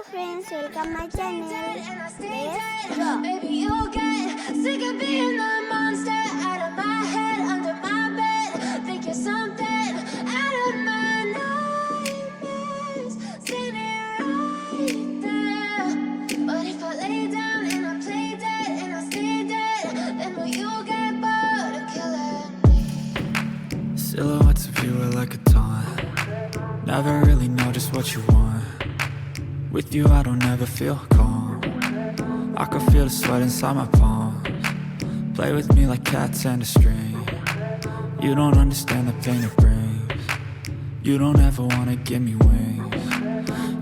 friends, welcome my channel. Let's go. Baby, you'll get sick of being the monster out of my head, under my bed. Think you're something out of my nightmares. Standing right there. But if I lay down and I play dead and I stay dead, then will you get bored of killing me? Silhouettes of you are like a taunt. Never really know just what you want. With you I don't ever feel calm. I can feel the sweat inside my palms. Play with me like cats and a string. You don't understand the pain it brings. You don't ever wanna give me wings.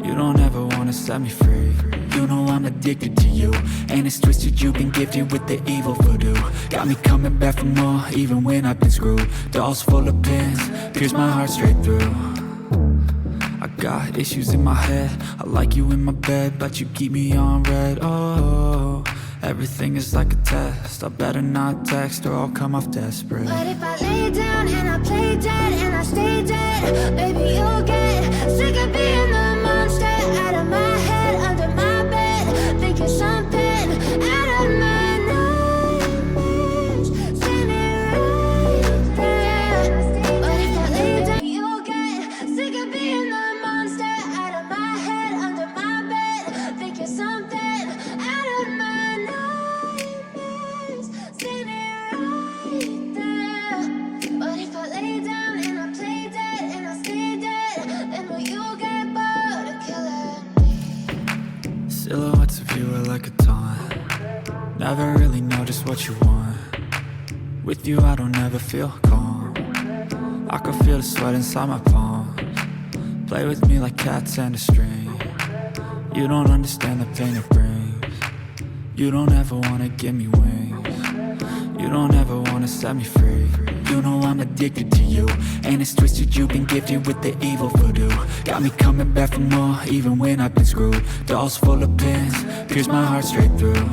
You don't ever wanna set me free. You know I'm addicted to you, and it's twisted, you've been gifted with the evil voodoo. Got me coming back for more, even when I've been screwed. Dolls full of pins, pierce my heart straight through. I got issues in my head, I like you in my bed, but you keep me on red. Oh, everything is like a test, I better not text or I'll come off desperate. But if I lay down and I play dead and I stay dead, baby, you'll get sick of being the monster out of my head, under my bed. Think you're something out of my nightmares. Standing right there. But if I lay down, you'll get sick of being the monster out of my head, under my bed. Think you're something out of my nightmares. Standing right there. But if I lay down and I play dead and I stay dead, then will you get bored of killing me? Silhouettes of you are like a taunt. Never really know just what you want. With you I don't ever feel calm. I can feel the sweat inside my palms. Play with me like cats and a string. You don't understand the pain it brings. You don't ever wanna give me wings. You don't ever wanna set me free. You know I'm addicted to you, and it's twisted, you've been gifted with the evil voodoo. Got me coming back for more, even when I've been screwed. Dolls full of pins, pierce my heart straight through.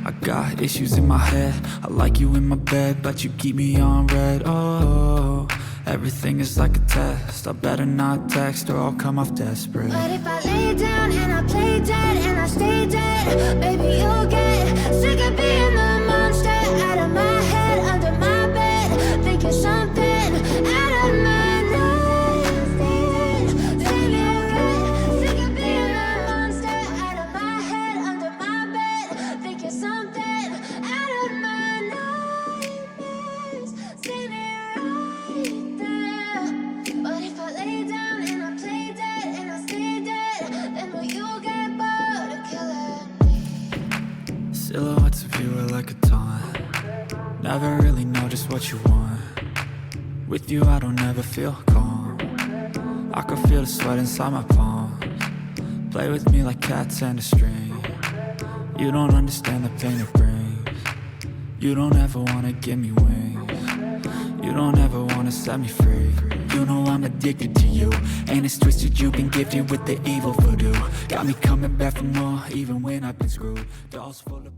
I got issues in my head, I like you in my bed, but you keep me on red. Oh, everything is like a test, I better not text or I'll come off desperate. But if I lay down and I play dead and I stay dead, baby, you'll get sick of being the monster out of my head, under my bed. Think you're something out of my nightmares. Standing right, sick of being the monster out of my head, under my bed. Think you're something out of my nightmares. Standing right there. But if I lay down and I play dead and I stay dead, then will you get bored of killing me? Silhouettes of you are like a taunt. Never really know just what you want. With you I don't ever feel calm. I can feel the sweat inside my palms. Play with me like cats and a string. You don't understand the pain it brings. You don't ever wanna give me wings. You don't ever wanna set me free. You know I'm addicted to you, and it's twisted, you've been gifted with the evil voodoo. Got me coming back for more, even when I've been screwed. Dolls full of